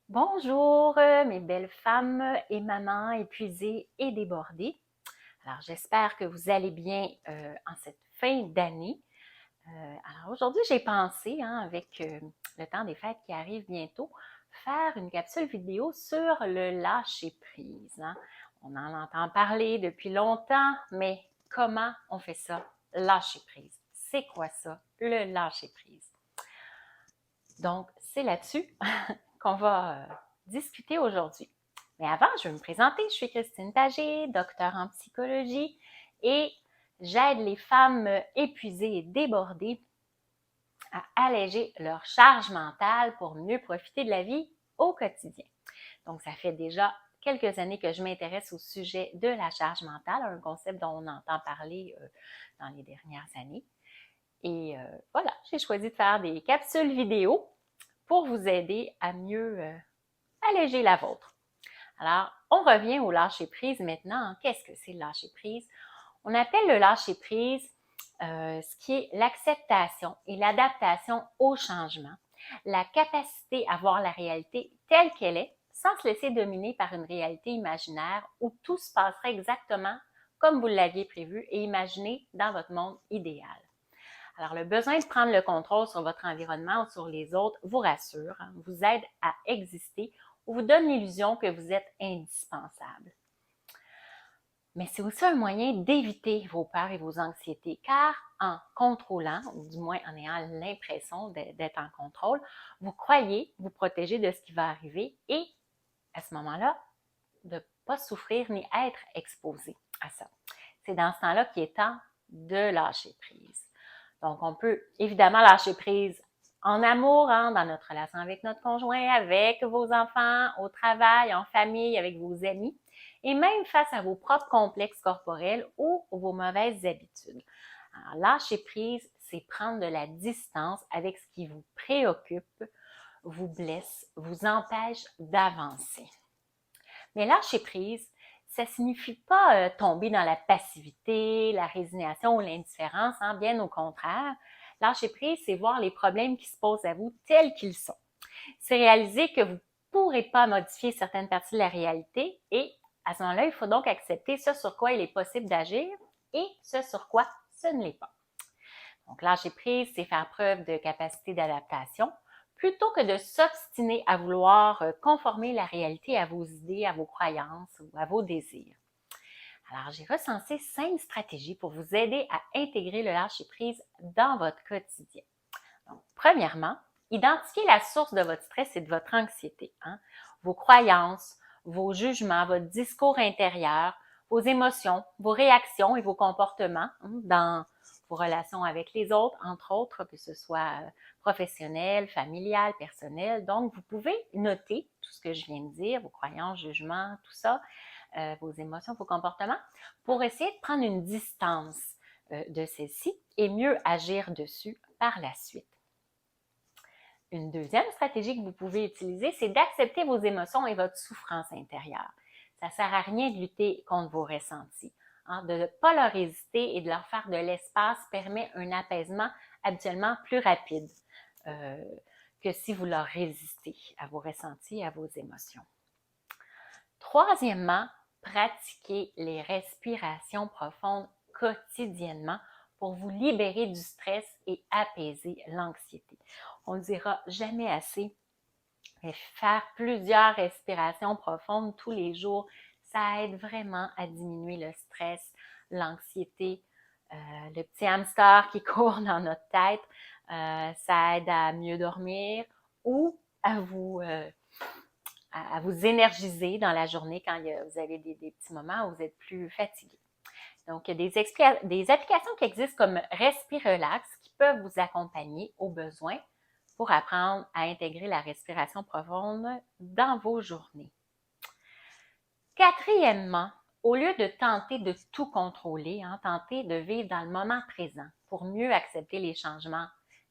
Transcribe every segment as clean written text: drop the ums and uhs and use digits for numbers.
Bonjour, mes belles femmes et mamans épuisées et débordées. Alors, j'espère que vous allez bien en cette fin d'année. Alors, aujourd'hui, j'ai pensé, avec le temps des fêtes qui arrive bientôt, faire une capsule vidéo sur le lâcher-prise. On en entend parler depuis longtemps, mais comment on fait ça? Lâcher-prise. C'est quoi ça, le lâcher-prise? Donc, c'est là-dessus qu'on va discuter aujourd'hui. Mais avant, je vais me présenter. Je suis Christine Pagé, docteur en psychologie et j'aide les femmes épuisées et débordées à alléger leur charge mentale pour mieux profiter de la vie au quotidien. Donc, ça fait déjà quelques années que je m'intéresse au sujet de la charge mentale, un concept dont on entend parler dans les dernières années. Et voilà, j'ai choisi de faire des capsules vidéo pour vous aider à mieux alléger la vôtre. Alors, on revient au lâcher-prise maintenant. Qu'est-ce que c'est le lâcher-prise? On appelle le lâcher-prise ce qui est l'acceptation et l'adaptation au changement, la capacité à voir la réalité telle qu'elle est, sans se laisser dominer par une réalité imaginaire où tout se passerait exactement comme vous l'aviez prévu et imaginé dans votre monde idéal. Alors, le besoin de prendre le contrôle sur votre environnement ou sur les autres vous rassure, vous aide à exister ou vous donne l'illusion que vous êtes indispensable. Mais c'est aussi un moyen d'éviter vos peurs et vos anxiétés, car en contrôlant, ou du moins en ayant l'impression d'être en contrôle, vous croyez vous protéger de ce qui va arriver et, à ce moment-là, de ne pas souffrir ni être exposé à ça. C'est dans ce temps-là qu'il est temps de lâcher prise. Donc, on peut évidemment lâcher prise en amour, dans notre relation avec notre conjoint, avec vos enfants, au travail, en famille, avec vos amis, et même face à vos propres complexes corporels ou vos mauvaises habitudes. Alors, lâcher prise, c'est prendre de la distance avec ce qui vous préoccupe, vous blesse, vous empêche d'avancer. Mais lâcher prise, ça ne signifie pas tomber dans la passivité, la résignation ou l'indifférence, bien au contraire. Lâcher prise, c'est voir les problèmes qui se posent à vous tels qu'ils sont. C'est réaliser que vous ne pourrez pas modifier certaines parties de la réalité et à ce moment-là, il faut donc accepter ce sur quoi il est possible d'agir et ce sur quoi ce ne l'est pas. Donc, lâcher prise, c'est faire preuve de capacité d'adaptation plutôt que de s'obstiner à vouloir conformer la réalité à vos idées, à vos croyances ou à vos désirs. Alors, j'ai recensé 5 stratégies pour vous aider à intégrer le lâcher-prise dans votre quotidien. Donc, premièrement, identifiez la source de votre stress et de votre anxiété. Vos croyances, vos jugements, votre discours intérieur, vos émotions, vos réactions et vos comportements dans vos relations avec les autres, entre autres, que ce soit professionnel, familial, personnel. Donc, vous pouvez noter tout ce que je viens de dire, vos croyances, jugements, tout ça, vos émotions, vos comportements, pour essayer de prendre une distance de celles-ci et mieux agir dessus par la suite. Une deuxième stratégie que vous pouvez utiliser, c'est d'accepter vos émotions et votre souffrance intérieure. Ça ne sert à rien de lutter contre vos ressentis. De ne pas leur résister et de leur faire de l'espace permet un apaisement habituellement plus rapide que si vous leur résistez à vos ressentis et à vos émotions. Troisièmement, pratiquez les respirations profondes quotidiennement pour vous libérer du stress et apaiser l'anxiété. On ne dira jamais assez, mais faire plusieurs respirations profondes tous les jours, ça aide vraiment à diminuer le stress, l'anxiété, le petit hamster qui court dans notre tête. Ça aide à mieux dormir ou à vous énergiser dans la journée quand vous avez des petits moments où vous êtes plus fatigué. Donc, il y a des applications qui existent comme Respirelax qui peuvent vous accompagner au besoin pour apprendre à intégrer la respiration profonde dans vos journées. Quatrièmement, au lieu de tenter de tout contrôler, tentez de vivre dans le moment présent pour mieux accepter les changements,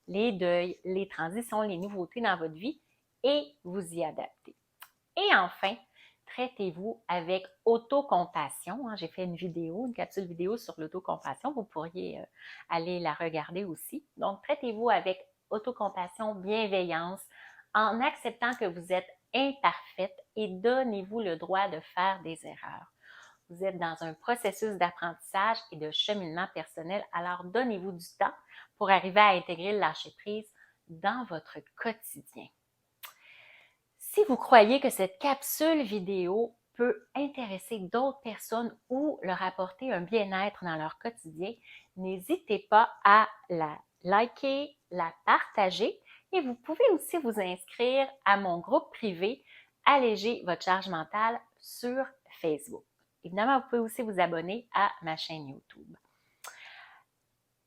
les deuils, les transitions, les nouveautés dans votre vie et vous y adapter. Et enfin, traitez-vous avec autocompassion. J'ai fait une capsule vidéo sur l'autocompassion. Vous pourriez aller la regarder aussi. Donc, traitez-vous avec autocompassion, bienveillance, en acceptant que vous êtes imparfaite et donnez-vous le droit de faire des erreurs. Vous êtes dans un processus d'apprentissage et de cheminement personnel, alors donnez-vous du temps pour arriver à intégrer le lâcher-prise dans votre quotidien. Si vous croyez que cette capsule vidéo peut intéresser d'autres personnes ou leur apporter un bien-être dans leur quotidien, n'hésitez pas à la liker, la partager et vous pouvez aussi vous inscrire à mon groupe privé Alléger votre charge mentale sur Facebook. Évidemment, vous pouvez aussi vous abonner à ma chaîne YouTube.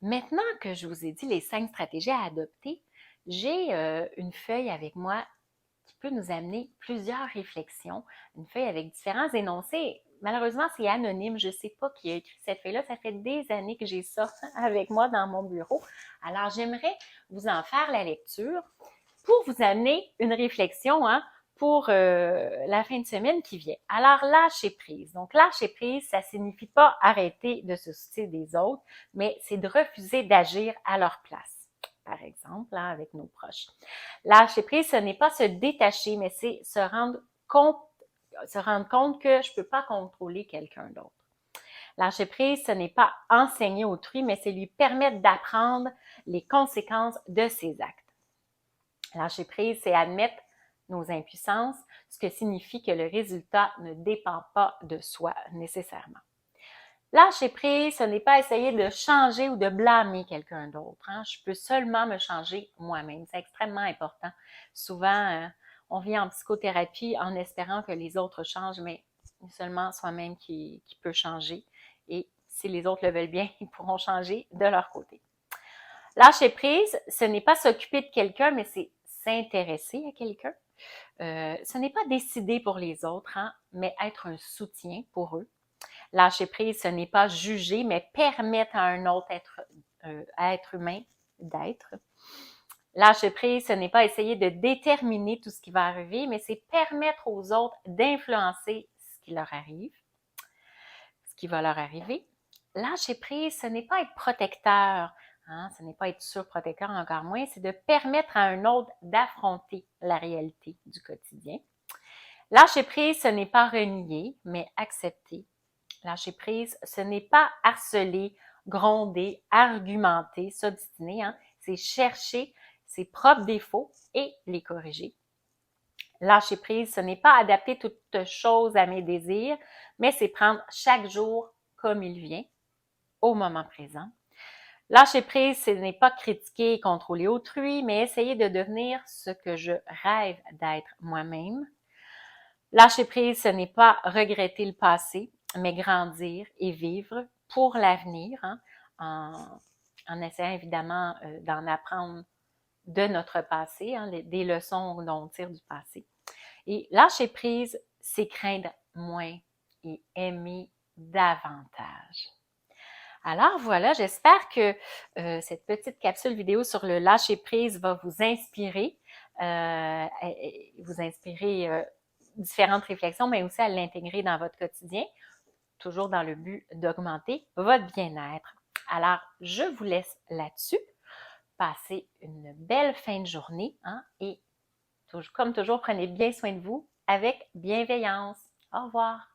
Maintenant que je vous ai dit les 5 stratégies à adopter, j'ai une feuille avec moi qui peut nous amener plusieurs réflexions, une feuille avec différents énoncés. Malheureusement, c'est anonyme, je ne sais pas qui a écrit cette feuille-là, ça fait des années que j'ai ça avec moi dans mon bureau. Alors, j'aimerais vous en faire la lecture pour vous amener une réflexion pour la fin de semaine qui vient. Alors, lâcher prise. Donc, lâcher prise, ça ne signifie pas arrêter de se soucier des autres, mais c'est de refuser d'agir à leur place. Par exemple, avec nos proches. Lâcher prise, ce n'est pas se détacher, mais c'est se rendre compte que je ne peux pas contrôler quelqu'un d'autre. Lâcher prise, ce n'est pas enseigner autrui, mais c'est lui permettre d'apprendre les conséquences de ses actes. Lâcher prise, c'est admettre nos impuissances, ce qui signifie que le résultat ne dépend pas de soi nécessairement. Lâcher prise, ce n'est pas essayer de changer ou de blâmer quelqu'un d'autre. Je peux seulement me changer moi-même. C'est extrêmement important. Souvent, on vient en psychothérapie en espérant que les autres changent, mais seulement soi-même qui peut changer. Et si les autres le veulent bien, ils pourront changer de leur côté. Lâcher prise, ce n'est pas s'occuper de quelqu'un, mais c'est s'intéresser à quelqu'un. Ce n'est pas décider pour les autres, mais être un soutien pour eux. Lâcher prise, ce n'est pas juger, mais permettre à un autre être humain d'être. Lâcher prise, ce n'est pas essayer de déterminer tout ce qui va arriver, mais c'est permettre aux autres d'influencer ce qui leur arrive, ce qui va leur arriver. Lâcher prise, ce n'est pas être protecteur, ce n'est pas être surprotecteur encore moins, c'est de permettre à un autre d'affronter la réalité du quotidien. Lâcher prise, ce n'est pas renier, mais accepter. Lâcher prise, ce n'est pas harceler, gronder, argumenter, s'obstiner, c'est chercher ses propres défauts et les corriger. Lâcher prise, ce n'est pas adapter toute chose à mes désirs, mais c'est prendre chaque jour comme il vient, au moment présent. Lâcher prise, ce n'est pas critiquer et contrôler autrui, mais essayer de devenir ce que je rêve d'être moi-même. Lâcher prise, ce n'est pas regretter le passé, mais grandir et vivre pour l'avenir, en essayant évidemment d'en apprendre de notre passé, des leçons dont on tire du passé. Et lâcher prise, c'est craindre moins et aimer davantage. Alors voilà, j'espère que cette petite capsule vidéo sur le lâcher prise va vous inspirer, différentes réflexions, mais aussi à l'intégrer dans votre quotidien, toujours dans le but d'augmenter votre bien-être. Alors, je vous laisse là-dessus. Passez une belle fin de journée et comme toujours, prenez bien soin de vous avec bienveillance. Au revoir.